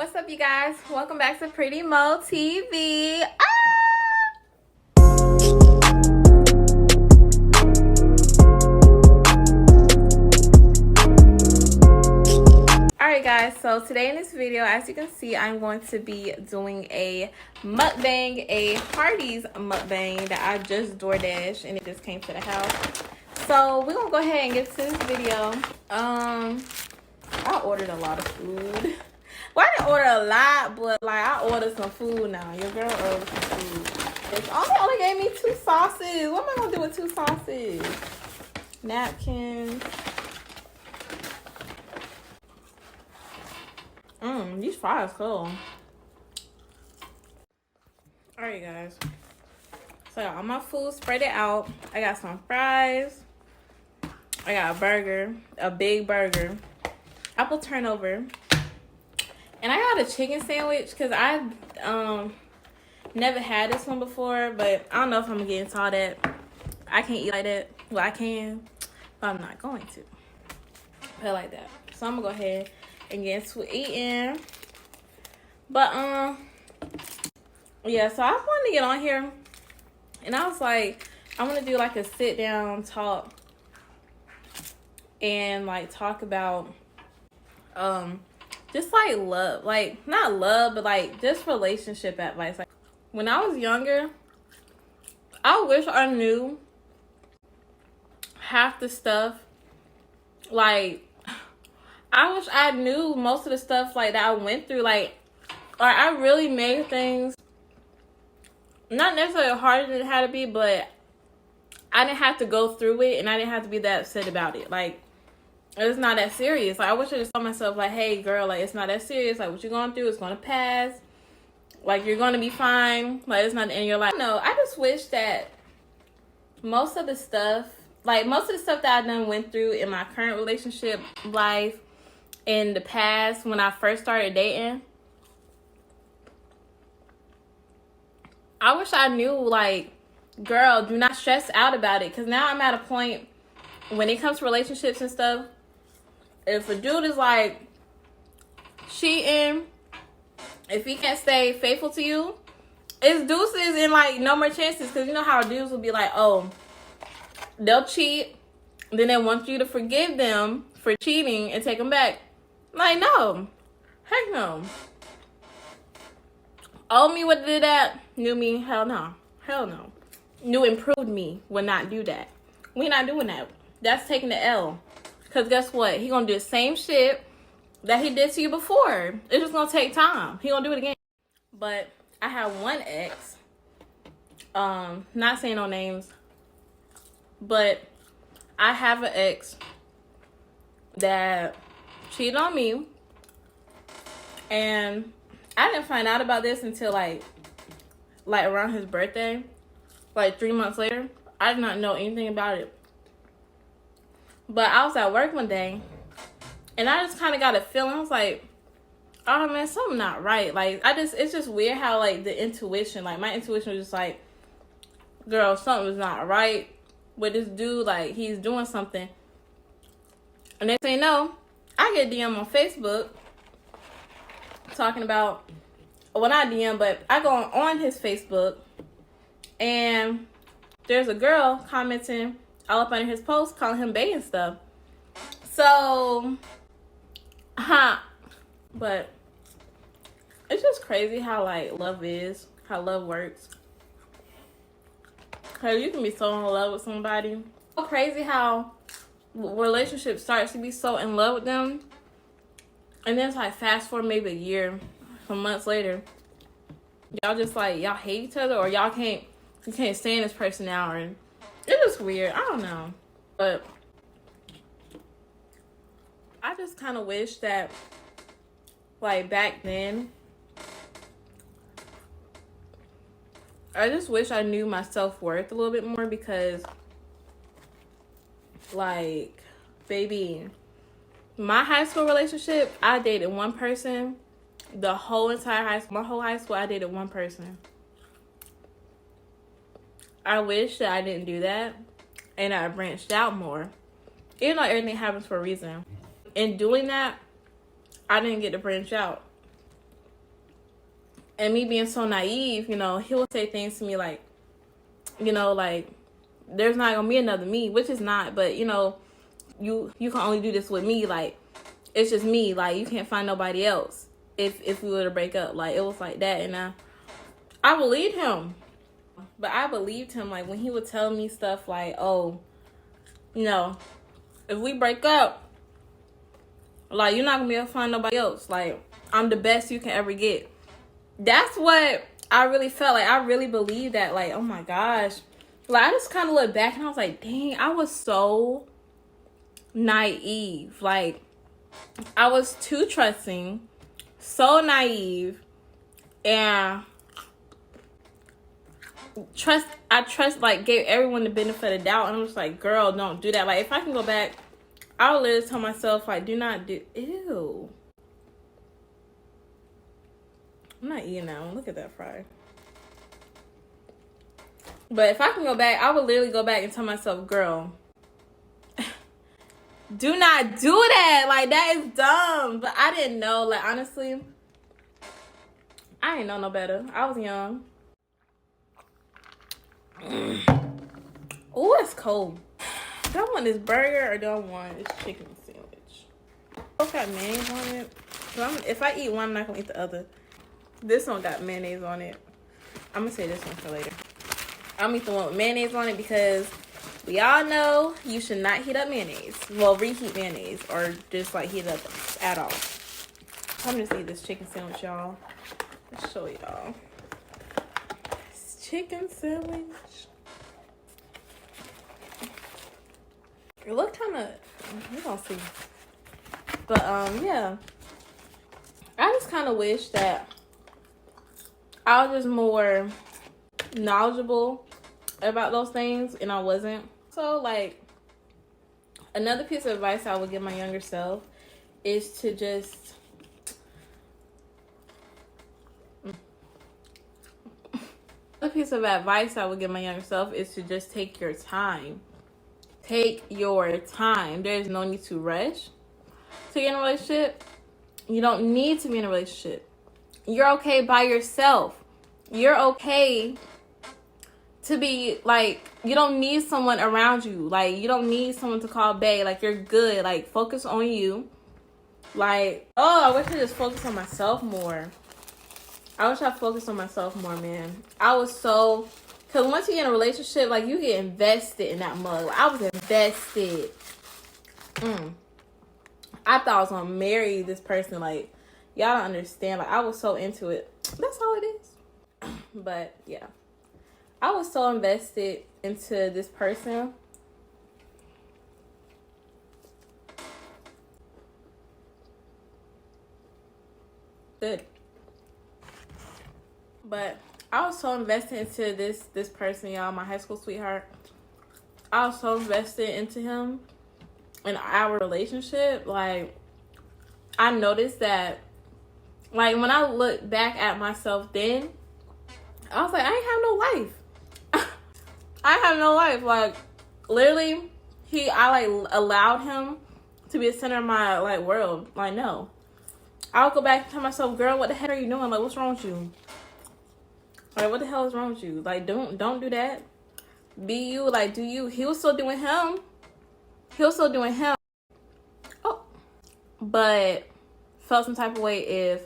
What's up, you guys? Welcome back to Pretty Mo TV. Alright guys, so today in this video, as you can see, I'm going to be doing a mukbang, a Hardee's mukbang that I just DoorDashed and it just came to the house. So we're gonna go ahead and get to this video. I ordered a lot of food. Well, I didn't order a lot, but like I ordered some food now. Your girl ordered some food. It's only gave me 2 sauces. What am I gonna do with 2 sauces? Napkins. These fries cool. Alright guys. So I got all my food spread it out. I got some fries. I got a burger, a big burger, apple turnover. And I got a chicken sandwich because I never had this one before, but I don't know if I'm gonna get into all that. I can't eat like that. Well, I can, but I'm not going to. Put it like that. So I'm gonna go ahead and get into eating. But yeah, so I wanted to get on here and I was like, I want to do like a sit down talk and like talk about just like love, like not love, but like just relationship advice. Like when I was younger, I wish I knew half the stuff. Like I wish I knew most of the stuff like that I went through. Like, or I really made things not necessarily harder than it had to be, but I didn't have to go through it and I didn't have to be that upset about it. Like, it's not that serious. Like, I wish I just told myself, like, hey, girl, like, it's not that serious. Like, what you're going through is going to pass. Like, you're going to be fine. Like, it's not in your life. No, I just wish that most of the stuff that I done went through in my current relationship life, in the past, when I first started dating, I wish I knew, like, girl, do not stress out about it. Because now I'm at a point, when it comes to relationships and stuff, if a dude is, like, cheating, if he can't stay faithful to you, it's deuces and, like, no more chances. Because you know how dudes will be like, oh, they'll cheat, then they want you to forgive them for cheating and take them back. Like, no. Heck no. Old me would do that. New me, hell no. Hell no. New improved me would not do that. We're not doing that. That's taking the L. Because guess what? He gonna do the same shit that he did to you before. It's just gonna take time. He gonna do it again. But I have one ex. Not saying no names. But I have an ex that cheated on me. And I didn't find out about this until like around his birthday. Like 3 months later. I did not know anything about it. But I was at work one day, and I just kind of got a feeling. I was like, oh man, something not right. Like, it's just weird how, like, the intuition, like, my intuition was just like, girl, something's not right with this dude. Like, he's doing something. And they say no. I get DM on Facebook talking about, well, not DM, but I go on his Facebook, and there's a girl commenting all up under his post, calling him bae and stuff. So, but it's just crazy how, like, love is, how love works. Cause you can be so in love with somebody. So crazy how relationship starts to be so in love with them, and then it's like fast forward maybe a year, some months later, y'all just like, y'all hate each other, or you can't stand this person now, and it's just weird. I don't know. But I just kind of wish that, like, back then, I just wish I knew my self-worth a little bit more, because, like, baby, my high school relationship, I dated one person. The whole entire high school, my whole high school, I dated one person. I wish that I didn't do that and I branched out more. Even though everything happens for a reason. In doing that, I didn't get to branch out. And me being so naive, you know, he would say things to me like, you know, like, there's not gonna be another me, which is not, but, you know, you can only do this with me, like, it's just me, like, you can't find nobody else if we were to break up. Like, it was like that, and I believed him. But I believed him, like, when he would tell me stuff like, oh, you know, if we break up, like, you're not gonna be able to find nobody else. Like, I'm the best you can ever get. That's what I really felt. Like, I really believed that. Like, oh my gosh. Like, I just kind of looked back and I was like, dang, I was so naive. Like, I was too trusting, so naive, and I gave everyone the benefit of doubt, and I was like, girl, don't do that. Like, if I can go back, I would literally tell myself, like, do not do, ew. I'm not eating that one. Look at that fry. But if I can go back, I would literally go back and tell myself, girl, do not do that. Like, that is dumb. But I didn't know. Like, honestly, I didn't know no better. I was young. Oh, it's cold. Do I want this burger or do I want this chicken sandwich? Both got mayonnaise on it. If I eat one, I'm not going to eat the other. This one got mayonnaise on it. I'm going to save this one for later. I'm going to eat the one with mayonnaise on it because we all know you should not heat up mayonnaise. Well, reheat mayonnaise or just, like, heat it up at all. I'm just eat this chicken sandwich, y'all. Let's show y'all. This chicken sandwich. It looked kind of, we're gonna see. But, yeah. I just kind of wish that I was just more knowledgeable about those things, and I wasn't. So, like, another piece of advice I would give my younger self is to just another piece of advice I would give my younger self is to just take your time. Take your time. There's no need to rush to get in a relationship. You don't need to be in a relationship. You're okay by yourself. You're okay to be, like, you don't need someone around you. Like, you don't need someone to call bae. Like, you're good. Like, focus on you. Like, oh, I wish I just focused on myself more. I wish I focused on myself more, man. I was so, because once you get in a relationship, like, you get invested in that mug. Like, I was invested. I thought I was going to marry this person. Like, y'all don't understand. Like, I was so into it. That's all it is. But, yeah. I was so invested into this person. Good. But I was so invested into this person, y'all, my high school sweetheart. I was so invested into him and our relationship. Like, I noticed that, like, when I look back at myself then, I was like, I ain't have no life. I have no life. Like, literally, I allowed him to be the center of my, like, world. Like, no. I would go back and tell myself, girl, what the heck are you doing? Like, what's wrong with you? Like, what the hell is wrong with you? Like, don't do that. Be you. Like, do you. He was still doing him. Oh. But felt some type of way if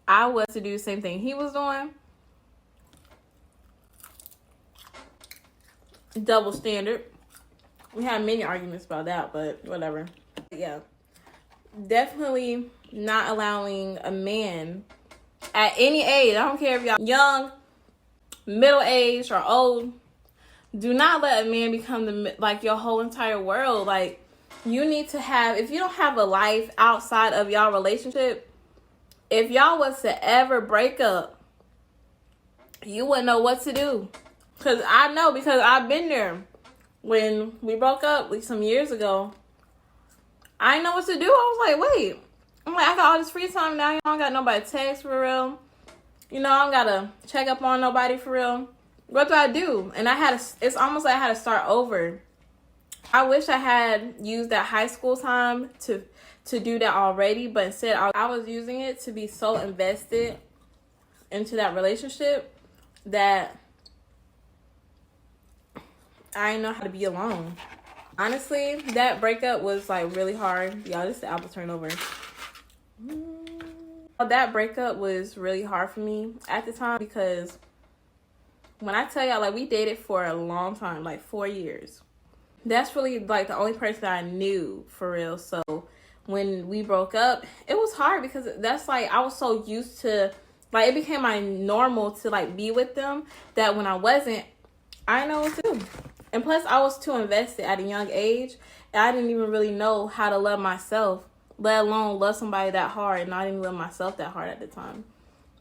I was to do the same thing he was doing. Double standard. We had many arguments about that, but whatever. Yeah. Definitely not allowing a man at any age, I don't care if y'all young, middle-aged, or old, do not let a man become like your whole entire world. Like, you need to have, if you don't have a life outside of y'all relationship, if y'all was to ever break up, you wouldn't know what to do. Because I know, because I've been there. When we broke up, like, some years ago, I didn't know what to do. I was like, wait. I'm like, I got all this free time now. You know, I don't got nobody to text for real. You know, I don't got to check up on nobody for real. What do I do? And it's almost like I had to start over. I wish I had used that high school time to do that already. But instead, I was using it to be so invested into that relationship that I didn't know how to be alone. Honestly, that breakup was like really hard. Y'all, this is the apple turnover. That breakup was really hard for me at the time because when I tell y'all, like, we dated for a long time, like 4 years. That's really like the only person I knew for real. So when we broke up, it was hard because that's like I was so used to, like, it became my normal to like be with them that when I wasn't, I didn't know what to do. And plus I was too invested at a young age. And I didn't even really know how to love myself, let alone love somebody that hard. And I didn't love myself that hard at the time.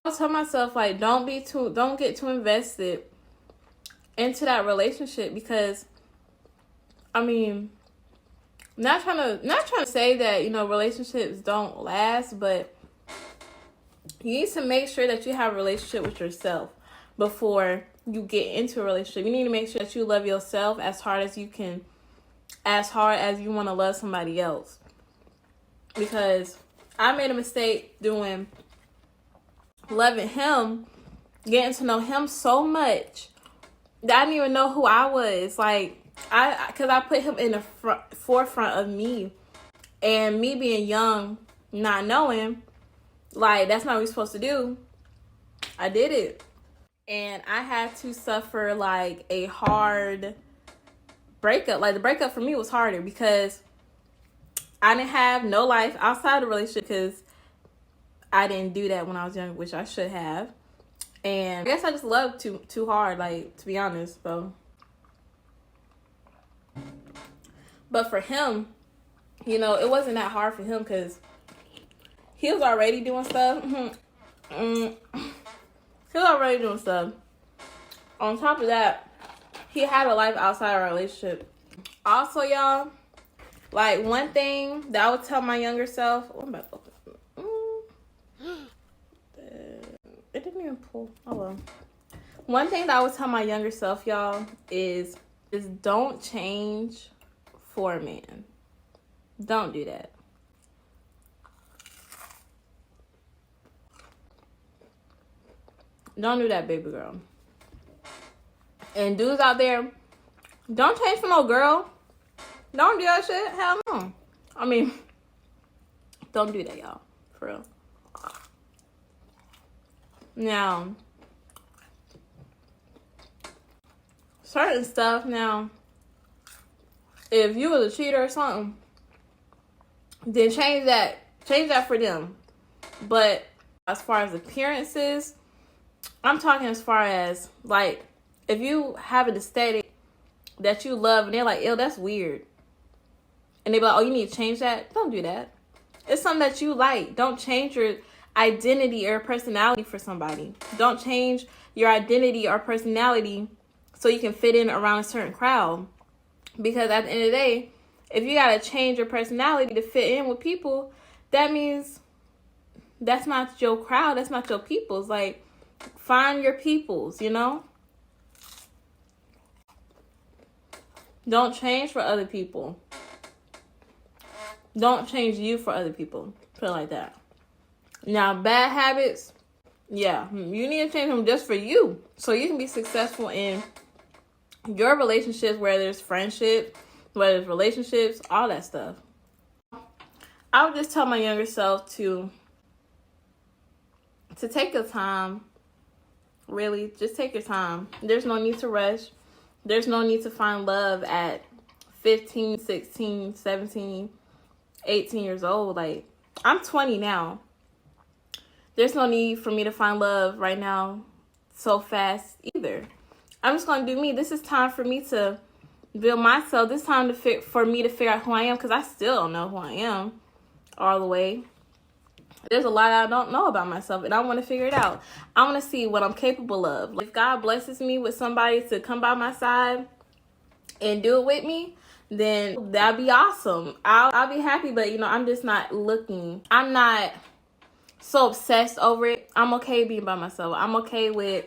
I was telling myself, like, don't get too invested into that relationship because, I mean, not trying to say that, you know, relationships don't last, but you need to make sure that you have a relationship with yourself before you get into a relationship. You need to make sure that you love yourself as hard as you can, as hard as you want to love somebody else. Because I made a mistake doing loving him, getting to know him so much that I didn't even know who I was. Like, because I put him in the forefront of me. And me being young, not knowing, like, that's not what we're supposed to do. I did it. And I had to suffer, like, a hard breakup. Like, the breakup for me was harder because I didn't have no life outside the relationship because I didn't do that when I was young, which I should have. And I guess I just loved too hard, like, to be honest, though. But for him, you know, it wasn't that hard for him because he was already doing stuff. He was already doing stuff. On top of that, he had a life outside our relationship. Also, y'all, like, one thing that I would tell my younger self, it didn't even pull. Oh well. One thing that I would tell my younger self, y'all, is don't change for a man. Don't do that. Don't do that, baby girl. And dudes out there, don't change for no girl. Don't do that shit. Hell no. I mean, don't do that, y'all. For real. Now, certain stuff now, if you was a cheater or something, then change that for them. But as far as appearances, I'm talking as far as, like, if you have an aesthetic that you love and they're like, ew, that's weird, and they be like, oh, you need to change that, don't do that. It's something that you like. Don't change your identity or personality for somebody. Don't change your identity or personality so you can fit in around a certain crowd. Because at the end of the day, if you gotta change your personality to fit in with people, that means that's not your crowd. That's not your peoples. Like, find your peoples, you know? Don't change for other people. Don't change you for other people. Put it like that. Now, bad habits, yeah, you need to change them just for you, so you can be successful in your relationships, whether there's friendships, whether it's relationships, all that stuff. I would just tell my younger self to take your time. Really, just take your time. There's no need to rush. There's no need to find love at 15, 16, 17, 18 years old. Like, I'm 20 now. There's no need for me to find love right now so fast either. I'm just going to do me. This is time for me to build myself. This time for me to figure out who I am, because I still don't know who I am all the way. There's a lot I don't know about myself, and I want to figure it out. I want to see what I'm capable of. If God blesses me with somebody to come by my side and do it with me, then that'd be awesome. I'll be happy, but, you know, I'm just not looking. I'm not so obsessed over it. I'm okay being by myself. I'm okay with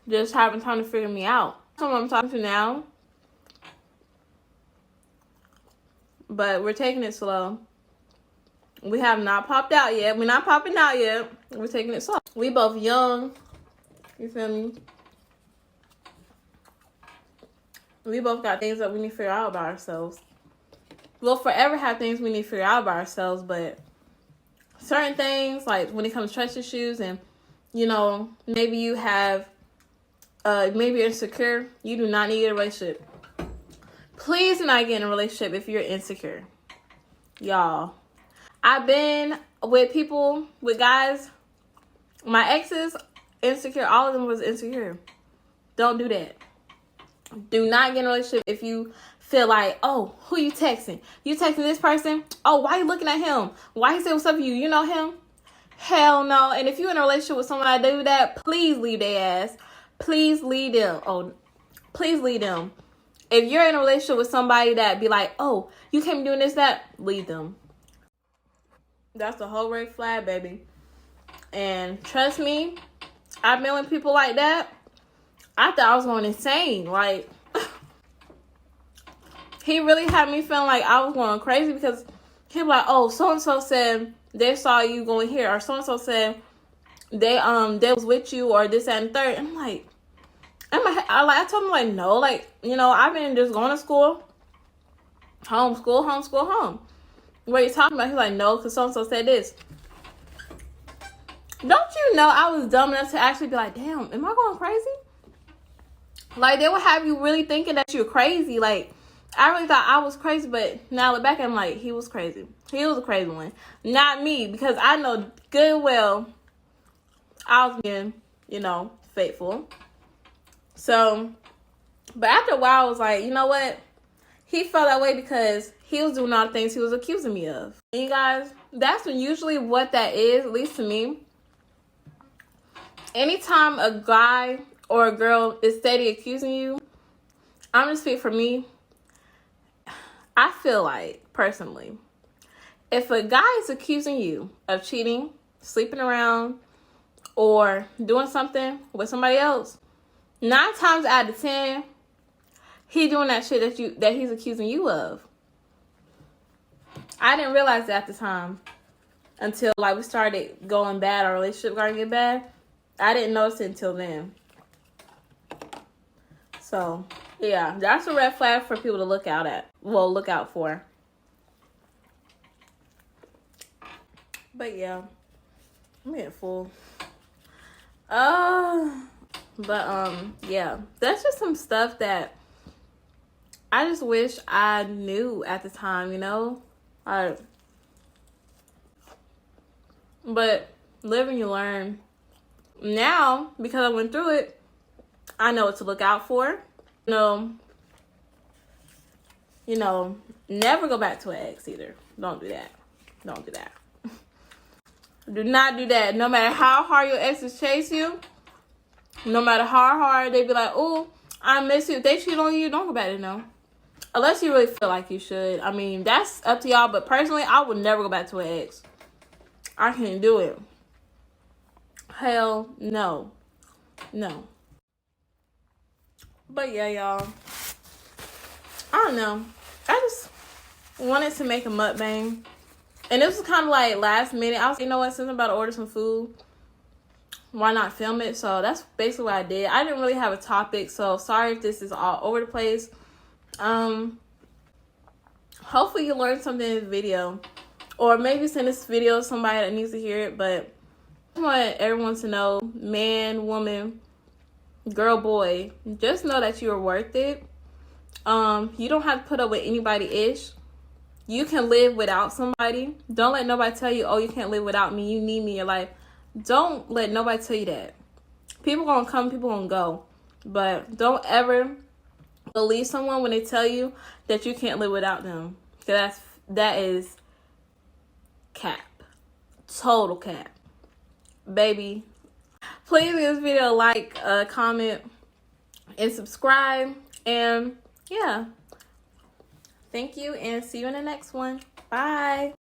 just having time to figure me out. That's what I'm talking to now. But we're taking it slow. We have not popped out yet. We're not popping out yet. We're taking it slow. We both young. You feel me? We both got things that we need to figure out about ourselves. We'll forever have things we need to figure out about ourselves, but certain things, like when it comes to trust issues and, you know, maybe you have, maybe you're insecure, you do not need a relationship. Please do not get in a relationship if you're insecure. Y'all. I've been with people, with guys, my exes, insecure. All of them was insecure. Don't do that. Do not get in a relationship if you feel like, oh, who you texting? You texting this person? Oh, why you looking at him? Why he say what's up with you? You know him? Hell no. And if you're in a relationship with someone that do that, please leave their ass. Please leave them. Oh, please leave them. If you're in a relationship with somebody that be like, oh, you can't be doing this, that, leave them. That's the whole red flag, baby. And trust me, I've been with people like that. I thought I was going insane. Like, he really had me feeling like I was going crazy because he was like, oh, so-and-so said they saw you going here, or so-and-so said they was with you, or this, that, and third. I'm like, I told him, like, no, like, you know, I've been just going to school, home. What are you talking about? He's like, no, because so-and-so said this. Don't you know I was dumb enough to actually be like, damn, am I going crazy? Like, they would have you really thinking that you're crazy. Like, I really thought I was crazy, but now I look back, I'm like, he was crazy. He was a crazy one. Not me, because I know good and well I was being, you know, faithful. So, but after a while, I was like, you know what? He felt that way because he was doing all the things he was accusing me of. And you guys, that's usually what that is, at least to me. Anytime a guy or a girl is steady accusing you, I'm just speaking for me. I feel like, personally, if a guy is accusing you of cheating, sleeping around, or doing something with somebody else, 9 times out of 10, he doing that shit that he's accusing you of. I didn't realize that at the time until like we started going bad, our relationship started to get bad. I didn't notice it until then. So, yeah, that's a red flag for people to look out for. But yeah, I'm getting full. Yeah, that's just some stuff that I just wish I knew at the time, you know? But live and you learn. Now, because I went through it, I know what to look out for. You know, never go back to an ex either. Don't do that. Do not do that. No matter how hard your exes chase you, no matter how hard they be like, oh, I miss you. If they cheat on you, don't go back to them. Unless you really feel like you should. I mean, that's up to y'all. But personally, I would never go back to an ex. I can't do it. Hell no. No. But yeah, y'all. I don't know. I just wanted to make a mukbang. And it was kind of like last minute. I was, you know what, since I'm about to order some food, why not film it? So that's basically what I did. I didn't really have a topic, so sorry if this is all over the place. Hopefully you learned something in this video. Or maybe send this video to somebody that needs to hear it. But I want everyone to know, man, woman, girl, boy, just know that you are worth it. You don't have to put up with anybody-ish. You can live without somebody. Don't let nobody tell you, oh, you can't live without me. You need me in your life. Don't let nobody tell you that. People gonna come, people gonna go. But don't ever believe someone when they tell you that you can't live without them. Because that is cap. Total cap. Baby. Please give this video a like, comment, and subscribe. And yeah. Thank you, and see you in the next one. Bye.